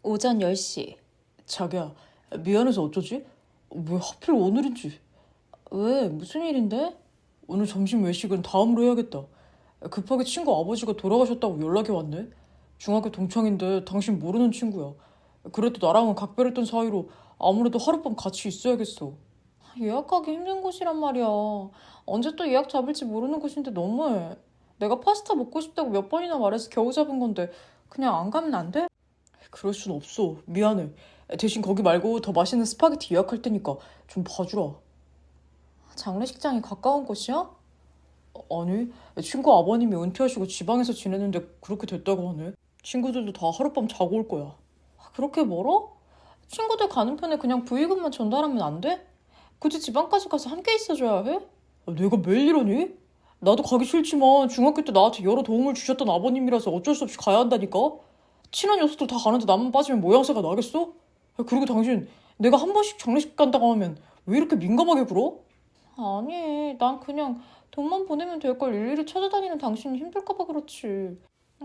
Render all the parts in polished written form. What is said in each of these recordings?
오전 10시. 자기야, 미안해서 어쩌지? 왜 하필 오늘인지. 왜? 무슨 일인데? 오늘 점심 외식은 다음으로 해야겠다. 급하게 친구 아버지가 돌아가셨다고 연락이 왔네. 중학교 동창인데 당신 모르는 친구야. 그래도 나랑은 각별했던 사이로 아무래도 하룻밤 같이 있어야겠어. 예약하기 힘든 곳이란 말이야. 언제 또 예약 잡을지 모르는 곳인데 너무해. 내가 파스타 먹고 싶다고 몇 번이나 말해서 겨우 잡은 건데 그냥 안 가면 안 돼? 그럴 순 없어. 미안해. 대신 거기 말고 더 맛있는 스파게티 예약할 테니까 좀 봐주라. 장례식장이 가까운 곳이야? 아니, 친구 아버님이 은퇴하시고 지방에서 지내는데 그렇게 됐다고 하네. 친구들도 다 하룻밤 자고 올 거야. 그렇게 멀어? 친구들 가는 편에 그냥 부의금만 전달하면 안 돼? 굳이 지방까지 가서 함께 있어줘야 해? 내가 매일 이러니? 나도 가기 싫지만 중학교 때 나한테 여러 도움을 주셨던 아버님이라서 어쩔 수 없이 가야 한다니까? 친한 녀석들 다 가는데 나만 빠지면 모양새가 나겠어? 그리고 당신 내가 한 번씩 장례식 간다고 하면 왜 이렇게 민감하게 굴어? 아니, 난 그냥 돈만 보내면 될 걸 일일이 찾아다니는 당신이 힘들까봐 그렇지.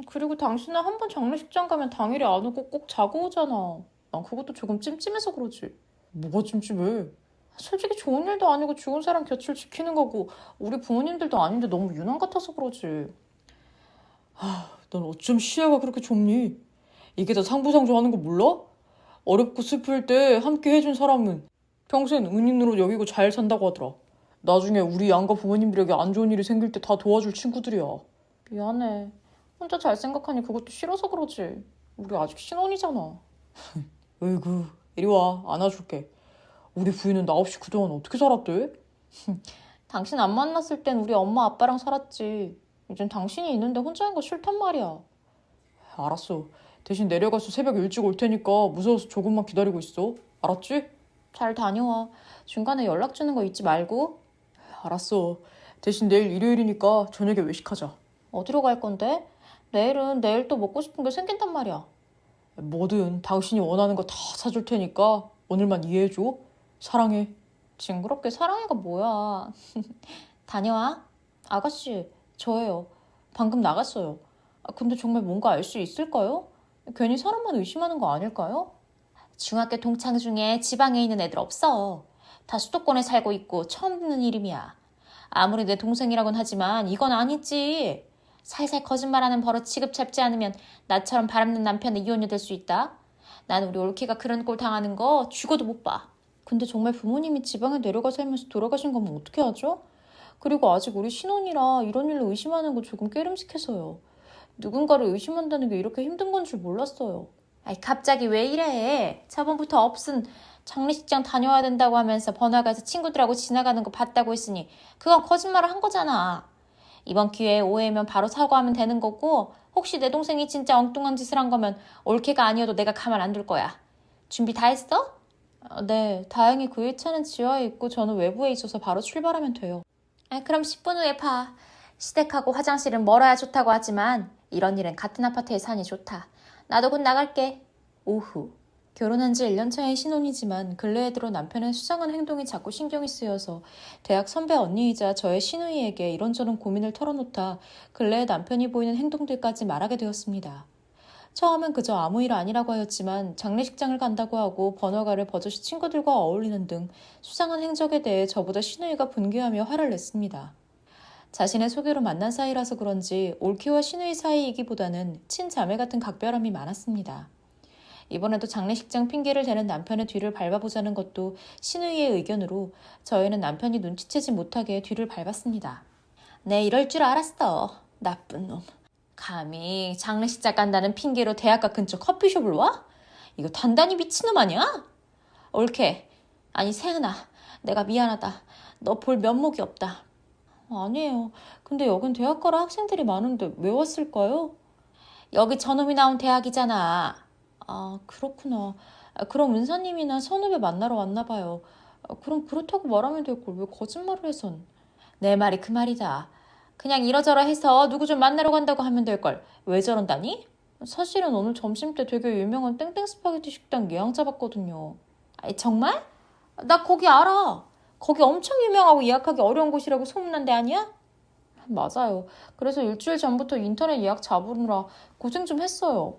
그리고 당신은 한 번 장례식장 가면 당일에 안 오고 꼭 자고 오잖아. 난 그것도 조금 찜찜해서 그러지. 뭐가 찜찜해? 솔직히 좋은 일도 아니고 죽은 사람 곁을 지키는 거고 우리 부모님들도 아닌데 너무 유난 같아서 그러지. 넌 어쩜 시야가 그렇게 좁니? 이게 다 상부상조하는 거 몰라? 어렵고 슬플 때 함께 해준 사람은 평생 은인으로 여기고 잘 산다고 하더라. 나중에 우리 양가 부모님들에게 안 좋은 일이 생길 때 다 도와줄 친구들이야. 미안해. 혼자 잘 생각하니 그것도 싫어서 그러지. 우리 아직 신혼이잖아. 으이구, 이리 와, 안아줄게. 우리 부인은 나 없이 그동안 어떻게 살았대? 당신 안 만났을 땐 우리 엄마 아빠랑 살았지. 이젠 당신이 있는데 혼자인 거 싫단 말이야. 알았어. 대신 내려가서 새벽 일찍 올 테니까 무서워서 조금만 기다리고 있어. 알았지? 잘 다녀와. 중간에 연락 주는 거 잊지 말고. 알았어. 대신 내일 일요일이니까 저녁에 외식하자. 어디로 갈 건데? 내일은 내일 또 먹고 싶은 게 생긴단 말이야. 뭐든 당신이 원하는 거 다 사줄 테니까 오늘만 이해해줘. 사랑해. 징그럽게 사랑해가 뭐야. 다녀와. 아가씨, 저예요. 방금 나갔어요. 근데 정말 뭔가 알 수 있을까요? 괜히 사람만 의심하는 거 아닐까요? 중학교 동창 중에 지방에 있는 애들 없어. 다 수도권에 살고 있고 처음 듣는 이름이야. 아무리 내 동생이라곤 하지만 이건 아니지. 살살 거짓말하는 버릇 시급잡지 않으면 나처럼 바람난 남편의 이혼녀 될 수 있다. 난 우리 올케가 그런 꼴 당하는 거 죽어도 못 봐. 근데 정말 부모님이 지방에 내려가 살면서 돌아가신 거면 어떻게 하죠? 그리고 아직 우리 신혼이라 이런 일로 의심하는 거 조금 깨름직해서요. 누군가를 의심한다는 게 이렇게 힘든 건 줄 몰랐어요. 아이, 갑자기 왜 이래? 저번부터 없은 장례식장 다녀와야 된다고 하면서 번화가에서 친구들하고 지나가는 거 봤다고 했으니 그건 거짓말을 한 거잖아. 이번 기회에 오해면 바로 사과하면 되는 거고, 혹시 내 동생이 진짜 엉뚱한 짓을 한 거면 올케가 아니어도 내가 가만 안 둘 거야. 준비 다 했어? 네, 다행히 그 1차는 지하에 있고 저는 외부에 있어서 바로 출발하면 돼요. 그럼 10분 후에 봐. 시댁하고 화장실은 멀어야 좋다고 하지만 이런 일은 같은 아파트에 사니 좋다. 나도 곧 나갈게. 오후. 결혼한 지 1년 차인 신혼이지만 근래에 들어 남편의 수상한 행동이 자꾸 신경이 쓰여서 대학 선배 언니이자 저의 시누이에게 이런저런 고민을 털어놓다 근래에 남편이 보이는 행동들까지 말하게 되었습니다. 처음엔 그저 아무 일 아니라고 하였지만 장례식장을 간다고 하고 번화가를 버젓이 친구들과 어울리는 등 수상한 행적에 대해 저보다 시누이가 분개하며 화를 냈습니다. 자신의 소개로 만난 사이라서 그런지 올케와 시누이 사이이기보다는 친자매 같은 각별함이 많았습니다. 이번에도 장례식장 핑계를 대는 남편의 뒤를 밟아보자는 것도 시누이의 의견으로 저희는 남편이 눈치채지 못하게 뒤를 밟았습니다. 네, 이럴 줄 알았어. 나쁜 놈. 감히 장례식장 간다는 핑계로 대학가 근처 커피숍을 와? 이거 단단히 미친놈 아니야? 올케. 아니 세은아. 내가 미안하다. 너 볼 면목이 없다. 아니에요. 근데 여긴 대학가라 학생들이 많은데 왜 왔을까요? 여기 저놈이 나온 대학이잖아. 아, 그렇구나. 그럼 은사님이나 선후배 만나러 왔나 봐요. 그럼 그렇다고 말하면 될 걸 왜 거짓말을 해선. 내 말이 그 말이다. 그냥 이러저러 해서 누구 좀 만나러 간다고 하면 될 걸. 왜 저런다니? 사실은 오늘 점심때 되게 유명한 땡땡 스파게티 식당 예약 잡았거든요. 아니, 정말? 나 거기 알아. 거기 엄청 유명하고 예약하기 어려운 곳이라고 소문난 데 아니야? 맞아요. 그래서 일주일 전부터 인터넷 예약 잡으느라 고생 좀 했어요.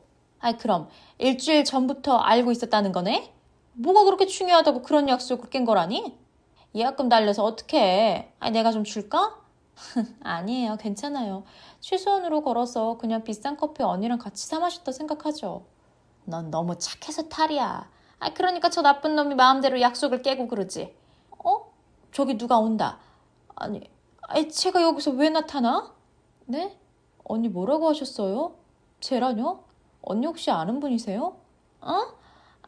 그럼 일주일 전부터 알고 있었다는 거네? 뭐가 그렇게 중요하다고 그런 약속을 깬 거라니? 예약금 날려서 어떡해? 내가 좀 줄까? 아니에요. 괜찮아요. 최소한으로 걸어서 그냥 비싼 커피 언니랑 같이 사 마셨다 생각하죠. 넌 너무 착해서 탈이야. 그러니까 저 나쁜 놈이 마음대로 약속을 깨고 그러지. 저기 누가 온다. 제가 여기서 왜 나타나? 네? 언니 뭐라고 하셨어요? 쟤라뇨? 언니 혹시 아는 분이세요?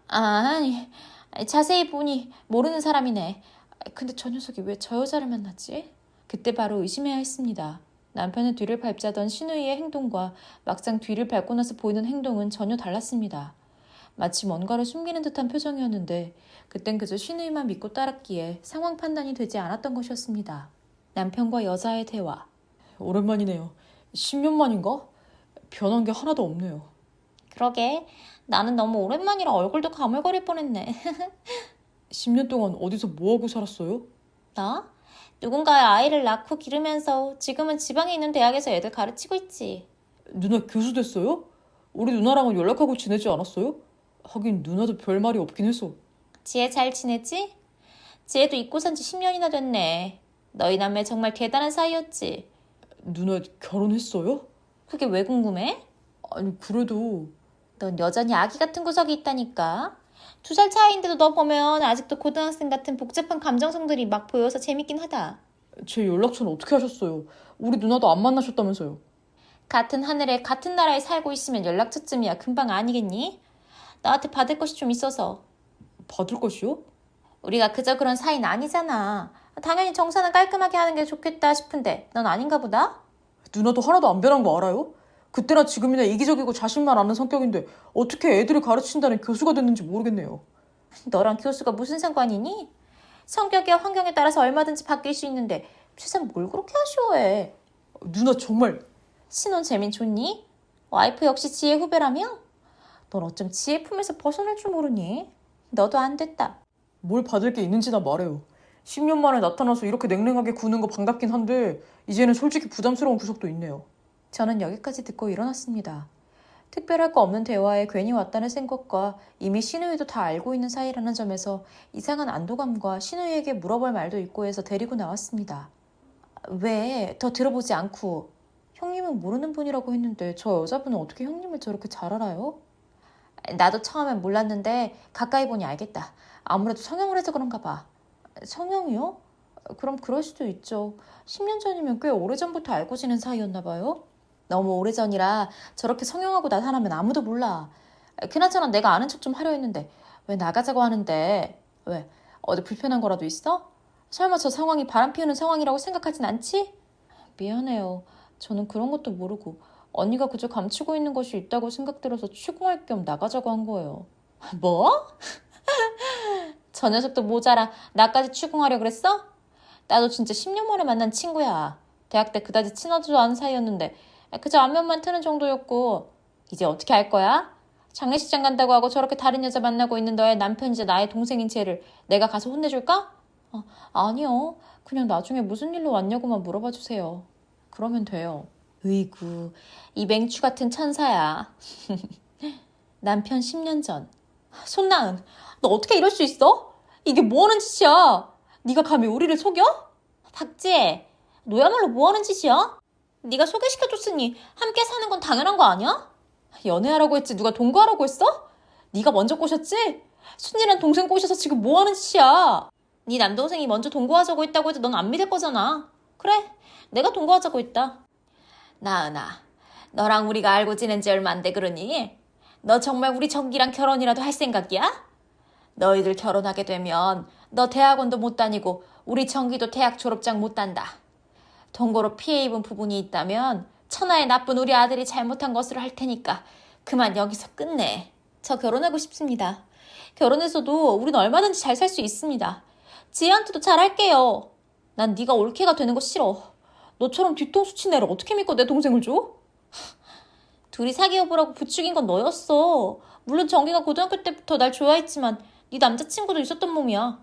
아니, 자세히 보니 모르는 사람이네. 근데 저 녀석이 왜 저 여자를 만났지? 그때 바로 의심해야 했습니다. 남편의 뒤를 밟자던 신우이의 행동과 막상 뒤를 밟고 나서 보이는 행동은 전혀 달랐습니다. 마치 뭔가를 숨기는 듯한 표정이었는데 그땐 그저 신우이만 믿고 따랐기에 상황 판단이 되지 않았던 것이었습니다. 남편과 여자의 대화. 오랜만이네요. 10년 만인가? 변한 게 하나도 없네요. 그러게, 나는 너무 오랜만이라 얼굴도 가물거릴 뻔했네. 10년 동안 어디서 뭐하고 살았어요? 나? 누군가의 아이를 낳고 기르면서 지금은 지방에 있는 대학에서 애들 가르치고 있지. 누나 교수 됐어요? 우리 누나랑은 연락하고 지내지 않았어요? 하긴 누나도 별 말이 없긴 했어. 지혜 잘 지냈지? 지혜도 잊고 산 지 10년이나 됐네. 너희 남매 정말 대단한 사이였지. 누나 결혼했어요? 그게 왜 궁금해? 아니 그래도 넌 여전히 아기 같은 구석이 있다니까. 2살 차이인데도 너 보면 아직도 고등학생 같은 복잡한 감정성들이 막 보여서 재밌긴 하다. 제 연락처는 어떻게 하셨어요? 우리 누나도 안 만나셨다면서요. 같은 하늘에 같은 나라에 살고 있으면 연락처쯤이야 금방 아니겠니? 나한테 받을 것이 좀 있어서. 받을 것이요? 우리가 그저 그런 사이는 아니잖아. 당연히 정산은 깔끔하게 하는 게 좋겠다 싶은데 넌 아닌가 보다? 누나도 하나도 안 변한 거 알아요? 그때나 지금이나 이기적이고 자신만 아는 성격인데 어떻게 애들을 가르친다는 교수가 됐는지 모르겠네요. 너랑 교수가 무슨 상관이니? 성격이야 환경에 따라서 얼마든지 바뀔 수 있는데 세상 뭘 그렇게 아쉬워해. 누나 정말 신혼 재민 좋니? 와이프 역시 지혜 후배라며? 넌 어쩜 지혜 품에서 벗어날 줄 모르니? 너도 안 됐다. 뭘 받을 게 있는지나 말해요. 10년 만에 나타나서 이렇게 냉랭하게 구는 거 반갑긴 한데 이제는 솔직히 부담스러운 구석도 있네요. 저는 여기까지 듣고 일어났습니다. 특별할 거 없는 대화에 괜히 왔다는 생각과 이미 신우이도 다 알고 있는 사이라는 점에서 이상한 안도감과 신우이에게 물어볼 말도 있고 해서 데리고 나왔습니다. 왜 더 들어보지 않고 형님은 모르는 분이라고 했는데 저 여자분은 어떻게 형님을 저렇게 잘 알아요? 나도 처음엔 몰랐는데 가까이 보니 알겠다. 아무래도 성형을 해서 그런가 봐. 성형이요? 그럼 그럴 수도 있죠. 10년 전이면 꽤 오래전부터 알고 지낸 사이였나 봐요. 너무 오래전이라 저렇게 성형하고 나타나면 아무도 몰라. 그나저나 내가 아는 척 좀 하려 했는데 왜 나가자고 하는데? 왜? 어디 불편한 거라도 있어? 설마 저 상황이 바람 피우는 상황이라고 생각하진 않지? 미안해요. 저는 그런 것도 모르고 언니가 그저 감추고 있는 것이 있다고 생각들어서 추궁할 겸 나가자고 한 거예요. 뭐? 저 녀석도 모자라 나까지 추궁하려 그랬어? 나도 진짜 10년 만에 만난 친구야. 대학 때 그다지 친하지도 않은 사이였는데 그저 안면만 트는 정도였고. 이제 어떻게 할 거야? 장례식장 간다고 하고 저렇게 다른 여자 만나고 있는 너의 남편이자 나의 동생인 쟤를 내가 가서 혼내줄까? 아니요. 그냥 나중에 무슨 일로 왔냐고만 물어봐 주세요. 그러면 돼요. 으이구, 이 맹추 같은 천사야. 남편 10년 전. 손나은, 너 어떻게 이럴 수 있어? 이게 뭐하는 짓이야? 네가 감히 우리를 속여? 박지혜, 너야말로 뭐하는 짓이야? 네가 소개시켜줬으니 함께 사는 건 당연한 거 아니야? 연애하라고 했지 누가 동거하라고 했어? 네가 먼저 꼬셨지? 순이란 동생 꼬셔서 지금 뭐하는 짓이야? 네 남동생이 먼저 동거하자고 했다고 해도 넌 안 믿을 거잖아. 그래, 내가 동거하자고 했다. 나은아, 너랑 우리가 알고 지낸 지 얼마 안 돼 그러니? 너 정말 우리 정기랑 결혼이라도 할 생각이야? 너희들 결혼하게 되면 너 대학원도 못 다니고 우리 정기도 대학 졸업장 못 딴다. 동거로 피해 입은 부분이 있다면 천하의 나쁜 우리 아들이 잘못한 것으로 할 테니까 그만 여기서 끝내. 저 결혼하고 싶습니다. 결혼해서도 우린 얼마든지 잘 살 수 있습니다. 지혜한테도 잘할게요. 난 네가 올케가 되는 거 싫어. 너처럼 뒤통수 친 애를 어떻게 믿고 내 동생을 줘? 둘이 사귀어보라고 부추긴 건 너였어. 물론 정기가 고등학교 때부터 날 좋아했지만 네 남자친구도 있었던 몸이야.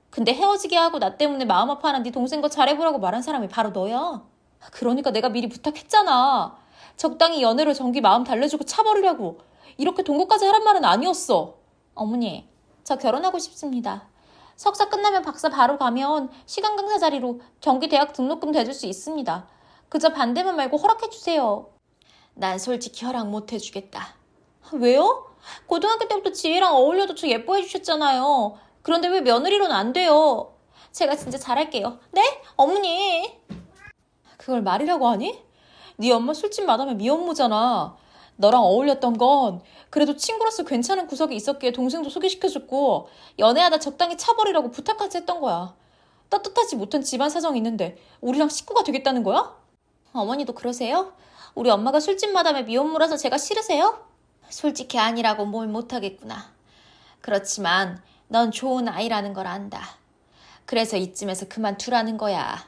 근데 헤어지게 하고 나 때문에 마음 아파하는 네 동생과 잘해보라고 말한 사람이 바로 너야. 그러니까 내가 미리 부탁했잖아. 적당히 연애로 정기 마음 달래주고 차버리라고. 이렇게 동거까지 하란 말은 아니었어. 어머니, 저 결혼하고 싶습니다. 석사 끝나면 박사 바로 가면 시간 강사 자리로 경기대학 등록금 대줄 수 있습니다. 그저 반대만 말고 허락해주세요. 난 솔직히 허락 못 해주겠다. 왜요? 고등학교 때부터 지혜랑 어울려도 저 예뻐해 주셨잖아요. 그런데 왜 며느리로는 안 돼요? 제가 진짜 잘할게요. 네? 어머니. 그걸 말이라고 하니? 네 엄마 술집 마담의 미혼모잖아. 너랑 어울렸던 건 그래도 친구로서 괜찮은 구석이 있었기에 동생도 소개시켜줬고 연애하다 적당히 차버리라고 부탁까지 했던 거야. 떳떳하지 못한 집안 사정이 있는데 우리랑 식구가 되겠다는 거야? 어머니도 그러세요? 우리 엄마가 술집 마담의 미혼모라서 제가 싫으세요? 솔직히 아니라고 뭘 못하겠구나. 그렇지만 넌 좋은 아이라는 걸 안다. 그래서 이쯤에서 그만두라는 거야.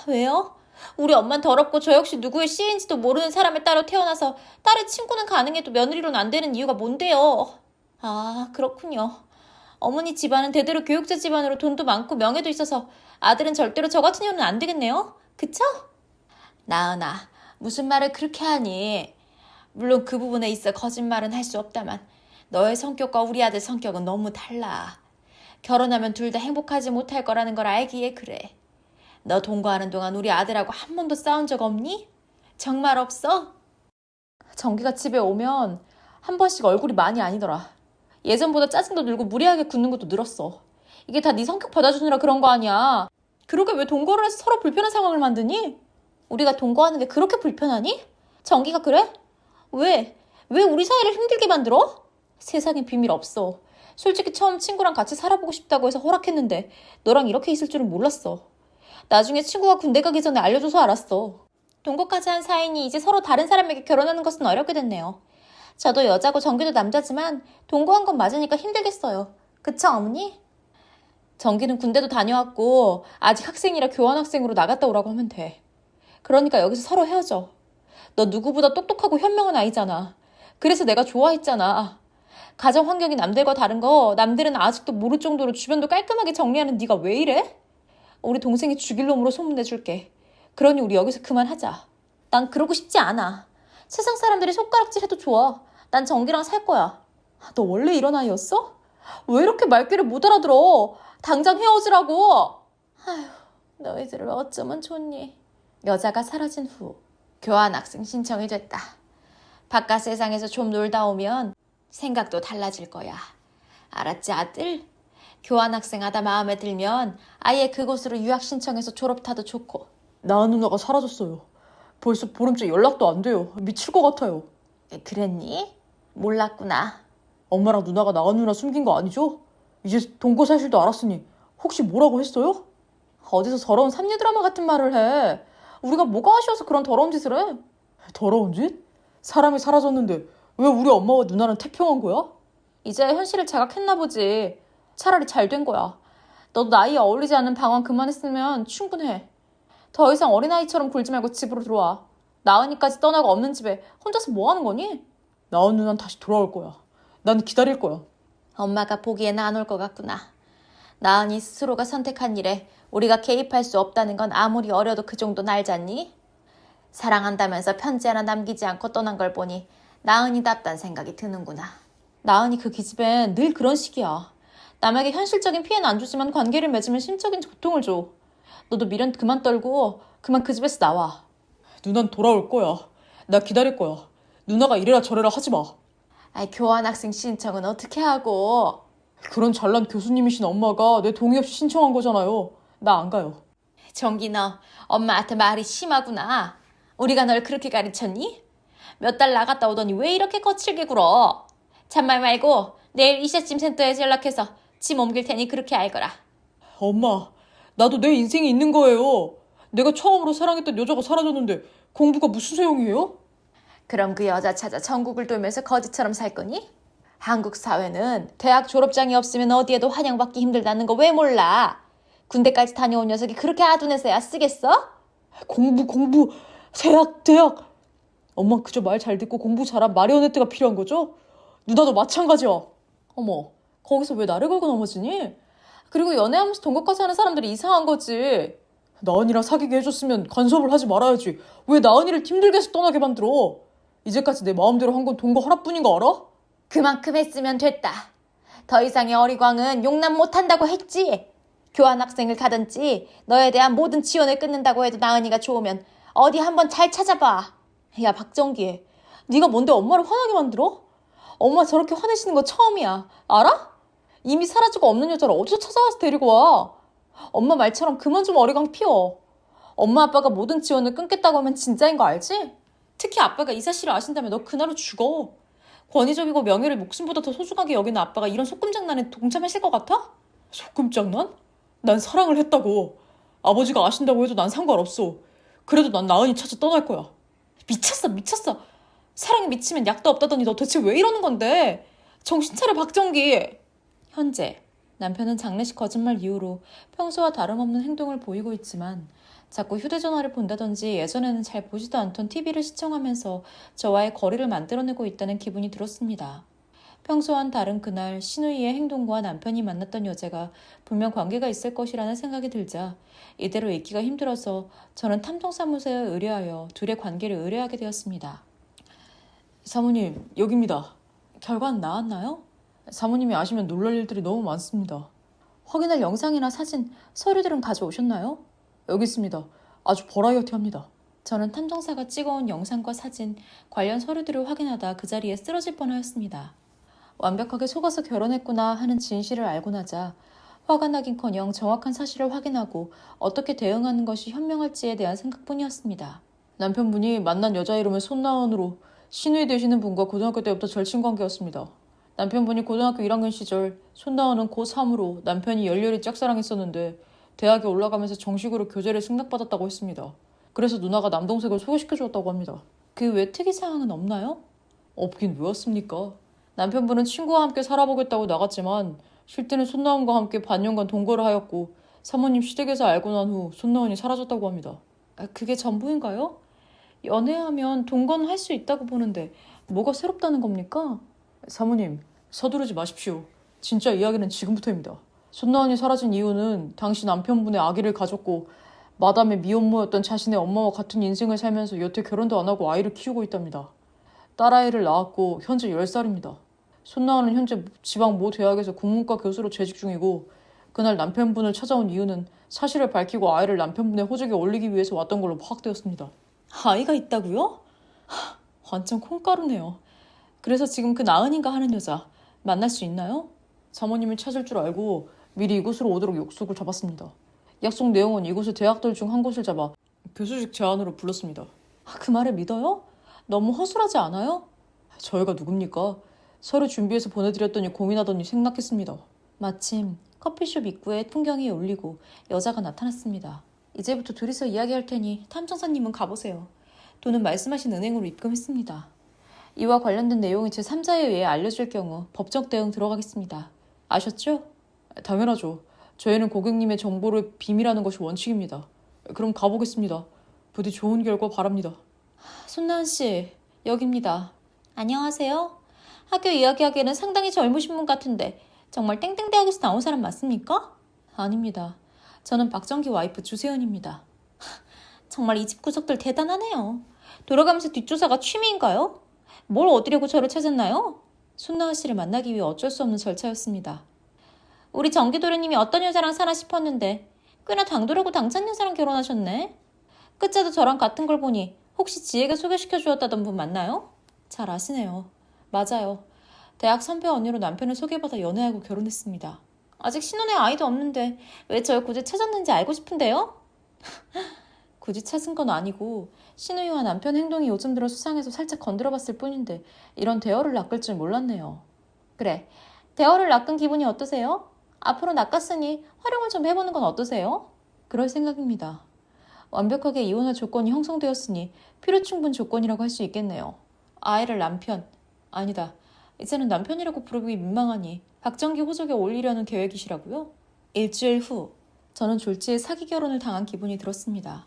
왜요? 우리 엄만 더럽고 저 역시 누구의 씨인지도 모르는 사람의 딸로 태어나서 딸의 친구는 가능해도 며느리로는 안 되는 이유가 뭔데요? 아, 그렇군요. 어머니 집안은 대대로 교육자 집안으로 돈도 많고 명예도 있어서 아들은 절대로 저 같은 년은 안 되겠네요? 그쵸? 나은아, 무슨 말을 그렇게 하니? 물론 그 부분에 있어 거짓말은 할 수 없다만 너의 성격과 우리 아들 성격은 너무 달라. 결혼하면 둘 다 행복하지 못할 거라는 걸 알기에 그래. 너 동거하는 동안 우리 아들하고 한 번도 싸운 적 없니? 정말 없어? 정기가 집에 오면 한 번씩 얼굴이 많이 아니더라. 예전보다 짜증도 늘고 무리하게 굽는 것도 늘었어. 이게 다 네 성격 받아주느라 그런 거 아니야. 그러게 왜 동거를 해서 서로 불편한 상황을 만드니? 우리가 동거하는 게 그렇게 불편하니? 정기가 그래? 왜? 왜 우리 사이를 힘들게 만들어? 세상에 비밀 없어. 솔직히 처음 친구랑 같이 살아보고 싶다고 해서 허락했는데 너랑 이렇게 있을 줄은 몰랐어. 나중에 친구가 군대 가기 전에 알려줘서 알았어. 동거까지 한 사이니 이제 서로 다른 사람에게 결혼하는 것은 어렵게 됐네요. 저도 여자고 정기도 남자지만 동거한 건 맞으니까 힘들겠어요. 그쵸, 어머니? 정기는 군대도 다녀왔고 아직 학생이라 교환학생으로 나갔다 오라고 하면 돼. 그러니까 여기서 서로 헤어져. 너 누구보다 똑똑하고 현명한 아이잖아. 그래서 내가 좋아했잖아. 가정 환경이 남들과 다른 거 남들은 아직도 모를 정도로 주변도 깔끔하게 정리하는 네가 왜 이래? 우리 동생이 죽일 놈으로 소문내줄게. 그러니 우리 여기서 그만하자. 난 그러고 싶지 않아. 세상 사람들이 손가락질해도 좋아. 난 정기랑 살 거야. 너 원래 이런 아이였어? 왜 이렇게 말귀를 못 알아들어? 당장 헤어지라고. 아휴, 너희들을 어쩌면 좋니? 여자가 사라진 후 교환학생 신청이 됐다. 바깥 세상에서 좀 놀다 오면 생각도 달라질 거야. 알았지, 아들? 교환학생 하다 마음에 들면 아예 그곳으로 유학 신청해서 졸업타도 좋고. 나은 누나가 사라졌어요. 벌써 보름째 연락도 안 돼요. 미칠 것 같아요. 그랬니? 몰랐구나. 엄마랑 누나가 나은 누나 숨긴 거 아니죠? 이제 동거 사실도 알았으니 혹시 뭐라고 했어요? 어디서 더러운 삼류 드라마 같은 말을 해. 우리가 뭐가 아쉬워서 그런 더러운 짓을 해? 더러운 짓? 사람이 사라졌는데 왜 우리 엄마와 누나는 태평한 거야? 이제야 현실을 자각했나 보지. 차라리 잘 된 거야. 너도 나이에 어울리지 않는 방황 그만했으면 충분해. 더 이상 어린아이처럼 굴지 말고 집으로 들어와. 나은이까지 떠나고 없는 집에 혼자서 뭐 하는 거니? 나은 누나는 다시 돌아올 거야. 난 기다릴 거야. 엄마가 보기엔 안 올 것 같구나. 나은이 스스로가 선택한 일에 우리가 개입할 수 없다는 건 아무리 어려도 그 정도는 알잖니? 사랑한다면서 편지 하나 남기지 않고 떠난 걸 보니 나은이답단 생각이 드는구나. 나은이 그 기집애는 늘 그런 식이야. 남에게 현실적인 피해는 안 주지만 관계를 맺으면 심적인 고통을 줘. 너도 미련 그만 떨고 그만 그 집에서 나와. 누난 돌아올 거야. 나 기다릴 거야. 누나가 이래라 저래라 하지 마. 아이, 교환학생 신청은 어떻게 하고? 그런 잘난 교수님이신 엄마가 내 동의 없이 신청한 거잖아요. 나 안 가요. 정기 너 엄마한테 말이 심하구나. 우리가 널 그렇게 가르쳤니? 몇 달 나갔다 오더니 왜 이렇게 거칠게 굴어? 잔말 말고 내일 이삿짐 센터에서 연락해서 짐 옮길 테니 그렇게 알거라. 엄마, 나도 내 인생이 있는 거예요. 내가 처음으로 사랑했던 여자가 사라졌는데 공부가 무슨 소용이에요? 그럼 그 여자 찾아 전국을 돌면서 거지처럼 살 거니? 한국 사회는 대학 졸업장이 없으면 어디에도 환영받기 힘들다는 거 왜 몰라? 군대까지 다녀온 녀석이 그렇게 아둔해서야 쓰겠어? 공부, 대학. 엄마 그저 말 잘 듣고 공부 잘한 마리오네트가 필요한 거죠? 누나도 마찬가지야. 어머, 거기서 왜 나를 걸고 넘어지니? 그리고 연애하면서 동거까지 하는 사람들이 이상한 거지. 나은이랑 사귀게 해줬으면 간섭을 하지 말아야지. 왜 나은이를 힘들게 해서 떠나게 만들어? 이제까지 내 마음대로 한 건 동거 하나뿐인 거 알아? 그만큼 했으면 됐다. 더 이상의 어리광은 용납 못한다고 했지. 교환학생을 가든지 너에 대한 모든 지원을 끊는다고 해도 나은이가 좋으면 어디 한번 잘 찾아봐. 야, 박정기, 네가 뭔데 엄마를 화나게 만들어? 엄마 저렇게 화내시는 거 처음이야. 알아? 이미 사라지고 없는 여자를 어디서 찾아와서 데리고 와. 엄마 말처럼 그만 좀 어리광 피워. 엄마 아빠가 모든 지원을 끊겠다고 하면 진짜인 거 알지? 특히 아빠가 이 사실을 아신다면 너 그날로 죽어. 권위적이고 명예를 목숨보다 더 소중하게 여기는 아빠가 이런 소꿉 장난에 동참하실 것 같아? 소꿉장난? 난 사랑을 했다고. 아버지가 아신다고 해도 난 상관없어. 그래도 난 나은이 찾아 떠날 거야. 미쳤어, 미쳤어. 사랑에 미치면 약도 없다더니 너 대체 왜 이러는 건데? 정신 차려, 박정기. 현재 남편은 장례식 거짓말 이후로 평소와 다름없는 행동을 보이고 있지만 자꾸 휴대전화를 본다든지 예전에는 잘 보지도 않던 TV를 시청하면서 저와의 거리를 만들어내고 있다는 기분이 들었습니다. 평소와는 다른 그날 신우이의 행동과 남편이 만났던 여자가 분명 관계가 있을 것이라는 생각이 들자 이대로 있기가 힘들어서 저는 탐정사무소에 의뢰하여 둘의 관계를 의뢰하게 되었습니다. 사모님, 여기입니다. 결과는 나왔나요? 사모님이 아시면 놀랄 일들이 너무 많습니다. 확인할 영상이나 사진, 서류들은 가져오셨나요? 여기 있습니다. 아주 버라이어티합니다. 저는 탐정사가 찍어온 영상과 사진, 관련 서류들을 확인하다 그 자리에 쓰러질 뻔하였습니다. 완벽하게 속아서 결혼했구나 하는 진실을 알고 나자 화가 나긴커녕 정확한 사실을 확인하고 어떻게 대응하는 것이 현명할지에 대한 생각뿐이었습니다. 남편분이 만난 여자 이름은 손나은으로 신우이 되시는 분과 고등학교 때부터 절친 관계였습니다. 남편분이 고등학교 1학년 시절 손나은은 고3으로 남편이 열렬히 짝사랑했었는데 대학에 올라가면서 정식으로 교제를 승낙받았다고 했습니다. 그래서 누나가 남동생을 소개시켜 주었다고 합니다. 그 외 특이사항은 없나요? 없긴 왜 왔습니까? 남편분은 친구와 함께 살아보겠다고 나갔지만 쉴 때는 손나은과 함께 반년간 동거를 하였고 사모님 시댁에서 알고 난 후 손나은이 사라졌다고 합니다. 그게 전부인가요? 연애하면 동거는 할 수 있다고 보는데 뭐가 새롭다는 겁니까? 사모님, 서두르지 마십시오. 진짜 이야기는 지금부터입니다. 손나은이 사라진 이유는 당시 남편분의 아기를 가졌고 마담의 미혼모였던 자신의 엄마와 같은 인생을 살면서 여태 결혼도 안 하고 아이를 키우고 있답니다. 딸아이를 낳았고 현재 10살입니다. 손나은은 현재 지방 모 대학에서 국문과 교수로 재직 중이고 그날 남편분을 찾아온 이유는 사실을 밝히고 아이를 남편분의 호적에 올리기 위해서 왔던 걸로 파악되었습니다. 아이가 있다고요? 완전 콩가루네요. 그래서 지금 그 나은인가 하는 여자 만날 수 있나요? 사모님을 찾을 줄 알고 미리 이곳으로 오도록 약속을 잡았습니다. 약속 내용은 이곳의 대학들 중 한 곳을 잡아 교수직 제안으로 불렀습니다. 그 말을 믿어요? 너무 허술하지 않아요? 저희가 누굽니까? 서류 준비해서 보내드렸더니 고민하더니 생략했습니다. 마침 커피숍 입구에 풍경이 울리고 여자가 나타났습니다. 이제부터 둘이서 이야기할 테니 탐정사님은 가보세요. 돈은 말씀하신 은행으로 입금했습니다. 이와 관련된 내용이 제3자에 의해 알려질 경우 법적 대응 들어가겠습니다. 아셨죠? 당연하죠. 저희는 고객님의 정보를 비밀하는 것이 원칙입니다. 그럼 가보겠습니다. 부디 좋은 결과 바랍니다. 손나은 씨, 여기입니다. 안녕하세요. 학교 이야기하기에는 상당히 젊으신 분 같은데 정말 땡땡대학에서 나온 사람 맞습니까? 아닙니다. 저는 박정기 와이프 주세은입니다. 정말 이 집 구석들 대단하네요. 돌아가면서 뒷조사가 취미인가요? 뭘 얻으려고 저를 찾았나요? 손나은 씨를 만나기 위해 어쩔 수 없는 절차였습니다. 우리 정기도련님이 어떤 여자랑 사나 싶었는데 꽤나 당돌하고 당찬 여자랑 결혼하셨네. 끝자도 저랑 같은 걸 보니 혹시 지혜가 소개시켜 주었다던 분 맞나요? 잘 아시네요. 맞아요. 대학 선배 언니로 남편을 소개받아 연애하고 결혼했습니다. 아직 신혼에 아이도 없는데 왜 절 굳이 찾았는지 알고 싶은데요? 굳이 찾은 건 아니고 신우이와 남편 행동이 요즘 들어 수상해서 살짝 건드려봤을 뿐인데 이런 대화를 낚을 줄 몰랐네요. 그래, 대화를 낚은 기분이 어떠세요? 앞으로 낚았으니 활용을 좀 해보는 건 어떠세요? 그럴 생각입니다. 완벽하게 이혼할 조건이 형성되었으니 필요충분 조건이라고 할 수 있겠네요. 아이를 남편, 아니다. 이제는 남편이라고 부르기 민망하니 박정기 호적에 올리려는 계획이시라고요? 일주일 후 저는 졸지에 사기 결혼을 당한 기분이 들었습니다.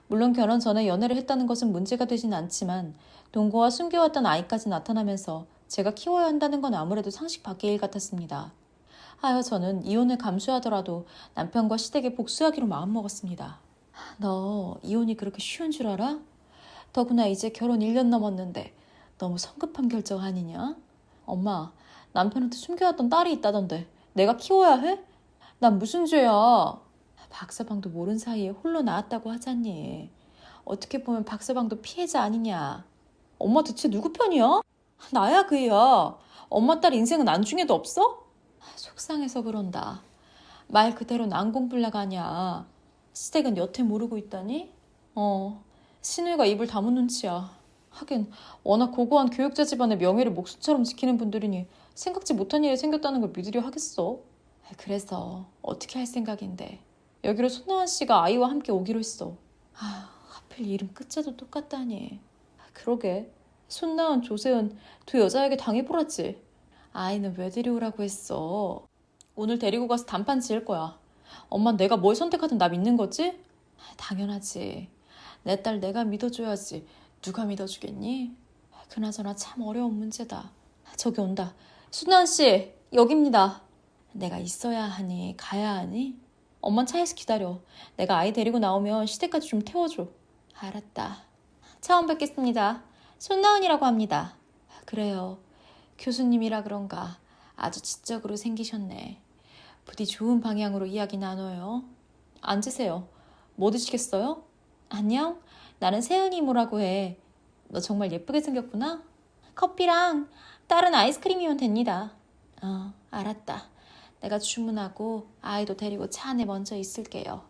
물론 결혼 전에 연애를 했다는 것은 문제가 되진 않지만 동거와 숨겨왔던 아이까지 나타나면서 제가 키워야 한다는 건 아무래도 상식 밖의 일 같았습니다. 하여 저는 이혼을 감수하더라도 남편과 시댁에 복수하기로 마음먹었습니다. 너 이혼이 그렇게 쉬운 줄 알아? 더구나 이제 결혼 1년 넘었는데 너무 성급한 결정 아니냐? 엄마, 남편한테 숨겨왔던 딸이 있다던데 내가 키워야 해? 난 무슨 죄야? 박서방도 모른 사이에 홀로 나왔다고 하잖니. 어떻게 보면 박서방도 피해자 아니냐. 엄마 대체 누구 편이야? 나야 그이야. 엄마 딸 인생은 안중에도 없어? 속상해서 그런다. 말 그대로 난공불락 아냐. 시댁은 여태 모르고 있다니? 신우이가 입을 다문 눈치야. 하긴 워낙 고고한 교육자 집안의 명예를 목숨처럼 지키는 분들이니 생각지 못한 일이 생겼다는 걸 믿으려 하겠어. 그래서 어떻게 할 생각인데. 여기로 손나원 씨가 아이와 함께 오기로 했어. 하필 이름 끝자도 똑같다니. 그러게. 손나원, 조세은 두 여자에게 당해보랐지. 아이는 왜 데려오라고 했어? 오늘 데리고 가서 단판 지을 거야. 엄만 내가 뭘 선택하든 나 믿는 거지? 당연하지. 내 딸 내가 믿어줘야지. 누가 믿어주겠니? 그나저나 참 어려운 문제다. 저기 온다. 순나은 씨, 여기입니다. 내가 있어야 하니 가야 하니? 엄만 차에서 기다려. 내가 아이 데리고 나오면 시댁까지 좀 태워줘. 알았다. 처음 뵙겠습니다. 손나은이라고 합니다. 그래요. 교수님이라 그런가 아주 지적으로 생기셨네. 부디 좋은 방향으로 이야기 나눠요. 앉으세요. 뭐 드시겠어요? 안녕. 나는 세은이 모라고 해. 너 정말 예쁘게 생겼구나. 커피랑 다른 아이스크림이면 됩니다. 알았다. 내가 주문하고 아이도 데리고 차 안에 먼저 있을게요.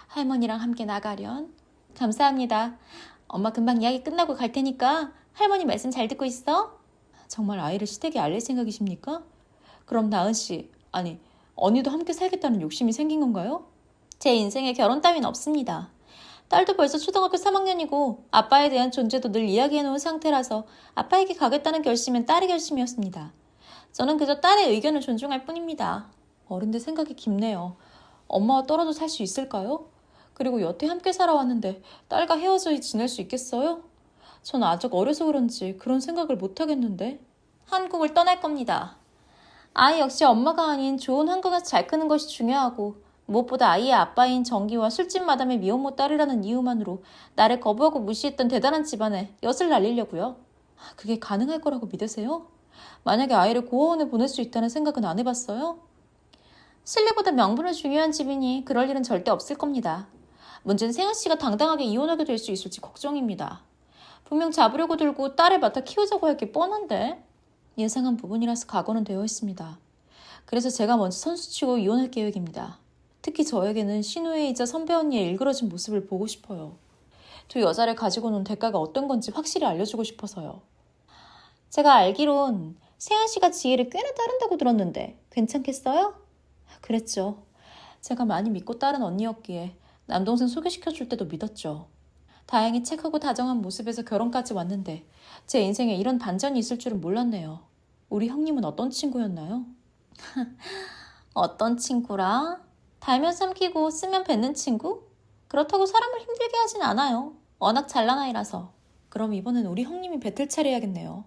할머니랑 함께 나가련. 감사합니다. 엄마 금방 이야기 끝나고 갈 테니까 할머니 말씀 잘 듣고 있어. 정말 아이를 시댁에 알릴 생각이십니까? 그럼 나은 씨, 아니 언니도 함께 살겠다는 욕심이 생긴 건가요? 제 인생에 결혼 따윈 없습니다. 딸도 벌써 초등학교 3학년이고 아빠에 대한 존재도 늘 이야기해놓은 상태라서 아빠에게 가겠다는 결심은 딸의 결심이었습니다. 저는 그저 딸의 의견을 존중할 뿐입니다. 어른들 생각이 깊네요. 엄마와 떨어져 살 수 있을까요? 그리고 여태 함께 살아왔는데 딸과 헤어져 지낼 수 있겠어요? 전 아직 어려서 그런지 그런 생각을 못하겠는데. 한국을 떠날 겁니다. 아이 역시 엄마가 아닌 좋은 한국에서 잘 크는 것이 중요하고 무엇보다 아이의 아빠인 정기와 술집 마담의 미혼모 딸이라는 이유만으로 나를 거부하고 무시했던 대단한 집안에 엿을 날리려고요. 그게 가능할 거라고 믿으세요? 만약에 아이를 고아원에 보낼 수 있다는 생각은 안 해봤어요? 실리보다 명분을 중요한 집이니 그럴 일은 절대 없을 겁니다. 문제는 세은 씨가 당당하게 이혼하게 될 수 있을지 걱정입니다. 분명 잡으려고 들고 딸을 맡아 키우자고 할 게 뻔한데. 예상한 부분이라서 각오는 되어 있습니다. 그래서 제가 먼저 선수치고 이혼할 계획입니다. 특히 저에게는 신우이이자 선배 언니의 일그러진 모습을 보고 싶어요. 두 여자를 가지고 논 대가가 어떤 건지 확실히 알려주고 싶어서요. 제가 알기론 세은 씨가 지혜를 꽤나 따른다고 들었는데 괜찮겠어요? 그랬죠. 제가 많이 믿고 따른 언니였기에 남동생 소개시켜줄 때도 믿었죠. 다행히 착하고 다정한 모습에서 결혼까지 왔는데 제 인생에 이런 반전이 있을 줄은 몰랐네요. 우리 형님은 어떤 친구였나요? 어떤 친구라? 달면 삼키고 쓰면 뱉는 친구? 그렇다고 사람을 힘들게 하진 않아요. 워낙 잘난 아이라서. 그럼 이번엔 우리 형님이 뱉을 차례야겠네요.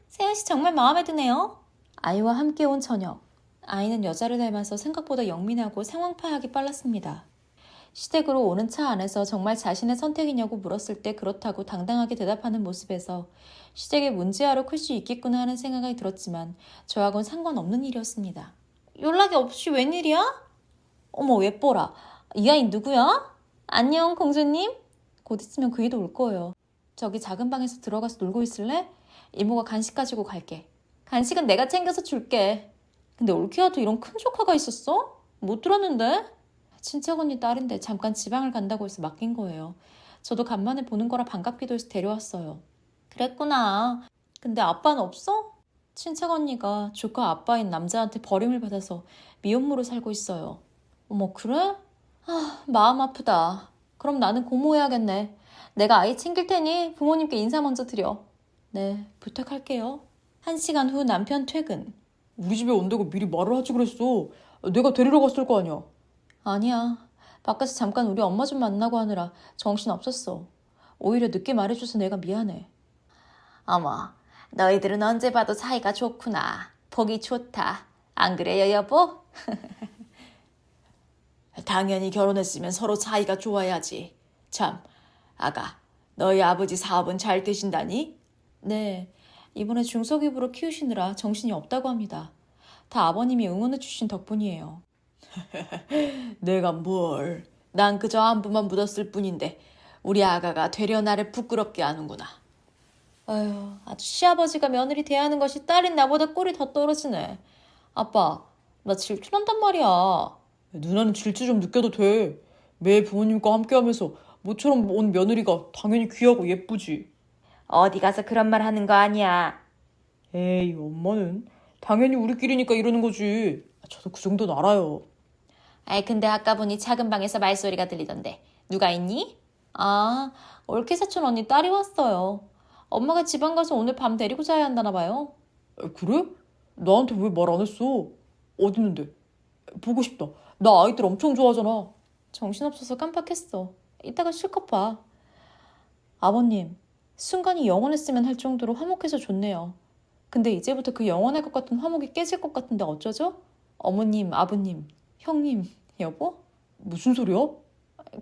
세은씨 정말 마음에 드네요. 아이와 함께 온 저녁. 아이는 여자를 닮아서 생각보다 영민하고 상황 파악이 빨랐습니다. 시댁으로 오는 차 안에서 정말 자신의 선택이냐고 물었을 때 그렇다고 당당하게 대답하는 모습에서 시댁의 문제아로 클 수 있겠구나 하는 생각이 들었지만 저하고는 상관없는 일이었습니다. 연락이 없이 웬일이야? 어머 예뻐라. 이 아이 누구야? 안녕 공주님. 곧 있으면 그이도 올 거예요. 저기 작은 방에서 들어가서 놀고 있을래? 이모가 간식 가지고 갈게. 간식은 내가 챙겨서 줄게. 근데 올케아도 이런 큰 조카가 있었어? 못 들었는데? 친척 언니 딸인데 잠깐 지방을 간다고 해서 맡긴 거예요. 저도 간만에 보는 거라 반갑기도 해서 데려왔어요. 그랬구나. 근데 아빠는 없어? 친척 언니가 조카 아빠인 남자한테 버림을 받아서 미혼모로 살고 있어요. 어머 그래? 마음 아프다. 그럼 나는 고모해야겠네. 내가 아이 챙길 테니 부모님께 인사 먼저 드려. 네, 부탁할게요. 1시간 후 남편 퇴근. 우리 집에 온다고 미리 말을 하지 그랬어. 내가 데리러 갔을 거 아니야. 아니야. 밖에서 잠깐 우리 엄마 좀 만나고 하느라 정신 없었어. 오히려 늦게 말해줘서 내가 미안해. 어머, 너희들은 언제 봐도 사이가 좋구나. 보기 좋다. 안 그래요, 여보? 당연히 결혼했으면 서로 사이가 좋아야지. 참, 아가, 너희 아버지 사업은 잘 되신다니? 네. 이번에 중소기부로 키우시느라 정신이 없다고 합니다. 다 아버님이 응원해 주신 덕분이에요. 내가 뭘. 난 그저 안부만 묻었을 뿐인데 우리 아가가 되려 나를 부끄럽게 하는구나. 아유, 아주 시아버지가 며느리 대하는 것이 딸인 나보다 꼴이 더 떨어지네. 아빠, 나 질투난단 말이야. 누나는 질투 좀 느껴도 돼. 매일 부모님과 함께하면서 모처럼 온 며느리가 당연히 귀하고 예쁘지. 어디 가서 그런 말 하는 거 아니야. 에이, 엄마는 당연히 우리끼리니까 이러는 거지. 저도 그 정도는 알아요. 아이, 근데 아까 보니 작은 방에서 말소리가 들리던데. 누가 있니? 아, 올케 사촌 언니 딸이 왔어요. 엄마가 지방 가서 오늘 밤 데리고 자야 한다나 봐요. 그래? 나한테 왜 말 안 했어? 어디 있는데? 보고 싶다. 나 아이들 엄청 좋아하잖아. 정신없어서 깜빡했어. 이따가 실컷 봐. 아버님, 순간이 영원했으면 할 정도로 화목해서 좋네요. 근데 이제부터 그 영원할 것 같은 화목이 깨질 것 같은데 어쩌죠? 어머님, 아버님, 형님, 여보? 무슨 소리야?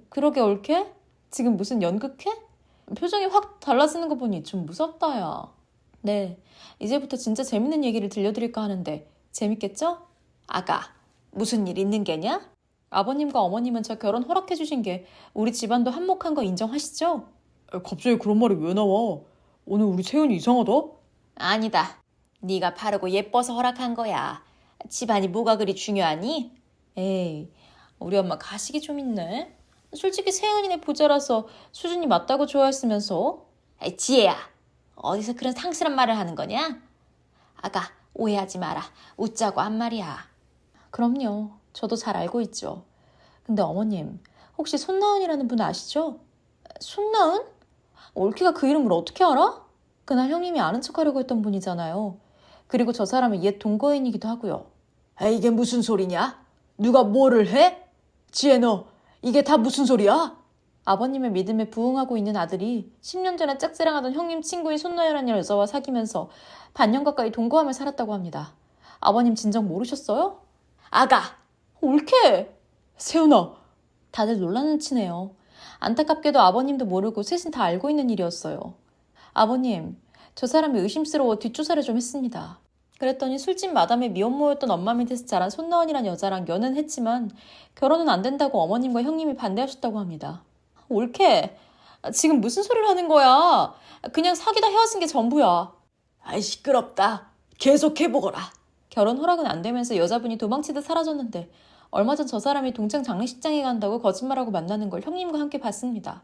그러게 올케? 지금 무슨 연극해? 표정이 확 달라지는 거 보니 좀 무섭다, 야. 네, 이제부터 진짜 재밌는 얘기를 들려드릴까 하는데 재밌겠죠? 아가, 무슨 일 있는 게냐? 아버님과 어머님은 저 결혼 허락해 주신 게 우리 집안도 한몫한 거 인정하시죠? 갑자기 그런 말이 왜 나와? 오늘 우리 세연이 이상하다? 아니다. 네가 바르고 예뻐서 허락한 거야. 집안이 뭐가 그리 중요하니? 에이, 우리 엄마 가식이 좀 있네. 솔직히 세연이네 부자라서 수준이 맞다고 좋아했으면서. 아이, 지혜야, 어디서 그런 상스런 말을 하는 거냐? 아가, 오해하지 마라. 웃자고 한 말이야. 그럼요. 저도 잘 알고 있죠. 근데 어머님, 혹시 손나은이라는 분 아시죠? 손나은? 올케가 그 이름을 어떻게 알아? 그날 형님이 아는 척하려고 했던 분이잖아요. 그리고 저 사람은 옛 동거인이기도 하고요. 이게 무슨 소리냐? 누가 뭐를 해? 지혜 너, 이게 다 무슨 소리야? 아버님의 믿음에 부응하고 있는 아들이 10년 전에 짝사랑하던 형님 친구인 손나연이라는 여자와 사귀면서 반년 가까이 동거하며 살았다고 합니다. 아버님 진정 모르셨어요? 아가! 올케! 세연아, 다들 놀라는 치네요. 안타깝게도 아버님도 모르고 셋은 다 알고 있는 일이었어요. 아버님, 저 사람이 의심스러워 뒷조사를 좀 했습니다. 그랬더니 술집 마담의 미혼모였던 엄마 밑에서 자란 손나은이란 여자랑 연애는 했지만 결혼은 안 된다고 어머님과 형님이 반대하셨다고 합니다. 올케, 지금 무슨 소리를 하는 거야? 그냥 사귀다 헤어진 게 전부야. 아이 시끄럽다. 계속 해보거라. 결혼 허락은 안 되면서 여자분이 도망치듯 사라졌는데 얼마 전 저 사람이 동창 장례식장에 간다고 거짓말하고 만나는 걸 형님과 함께 봤습니다.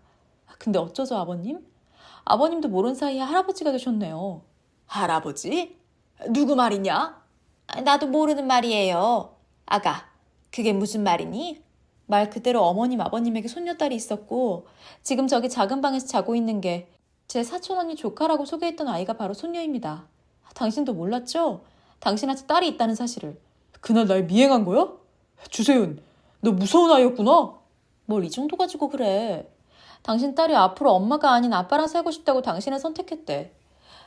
근데 어쩌죠, 아버님? 아버님도 모른 사이에 할아버지가 되셨네요. 할아버지? 누구 말이냐? 나도 모르는 말이에요. 아가, 그게 무슨 말이니? 말 그대로 어머님, 아버님에게 손녀딸이 있었고 지금 저기 작은 방에서 자고 있는 게 제 사촌 언니 조카라고 소개했던 아이가 바로 손녀입니다. 당신도 몰랐죠? 당신한테 딸이 있다는 사실을. 그날 날 미행한 거야? 주세윤, 너 무서운 아이였구나. 뭘 이 정도 가지고 그래. 당신 딸이 앞으로 엄마가 아닌 아빠랑 살고 싶다고 당신을 선택했대.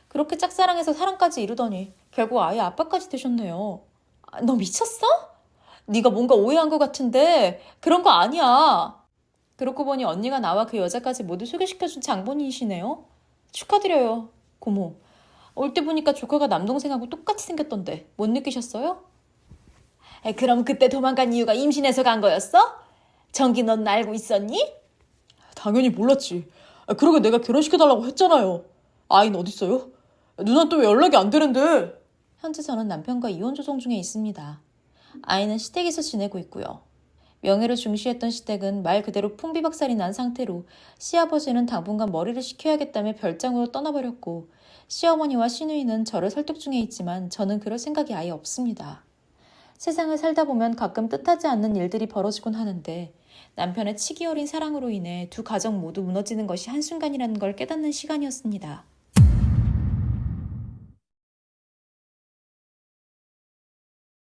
그렇게 짝사랑해서 사랑까지 이루더니 결국 아예 아빠까지 되셨네요. 너 미쳤어? 네가 뭔가 오해한 것 같은데 그런 거 아니야. 그렇고 보니 언니가 나와 그 여자까지 모두 소개시켜준 장본인이시네요. 축하드려요, 고모. 올 때 보니까 조카가 남동생하고 똑같이 생겼던데 못 느끼셨어요? 그럼 그때 도망간 이유가 임신해서 간 거였어? 정기 넌 알고 있었니? 당연히 몰랐지. 그러게 내가 결혼시켜달라고 했잖아요. 아이는 어딨어요? 누나 또 왜 연락이 안 되는데? 현재 저는 남편과 이혼 조정 중에 있습니다. 아이는 시댁에서 지내고 있고요. 명예를 중시했던 시댁은 말 그대로 풍비박살이 난 상태로 시아버지는 당분간 머리를 식혀야겠다며 별장으로 떠나버렸고 시어머니와 시누이는 저를 설득 중에 있지만 저는 그럴 생각이 아예 없습니다. 세상을 살다 보면 가끔 뜻하지 않는 일들이 벌어지곤 하는데 남편의 치기 어린 사랑으로 인해 두 가정 모두 무너지는 것이 한순간이라는 걸 깨닫는 시간이었습니다.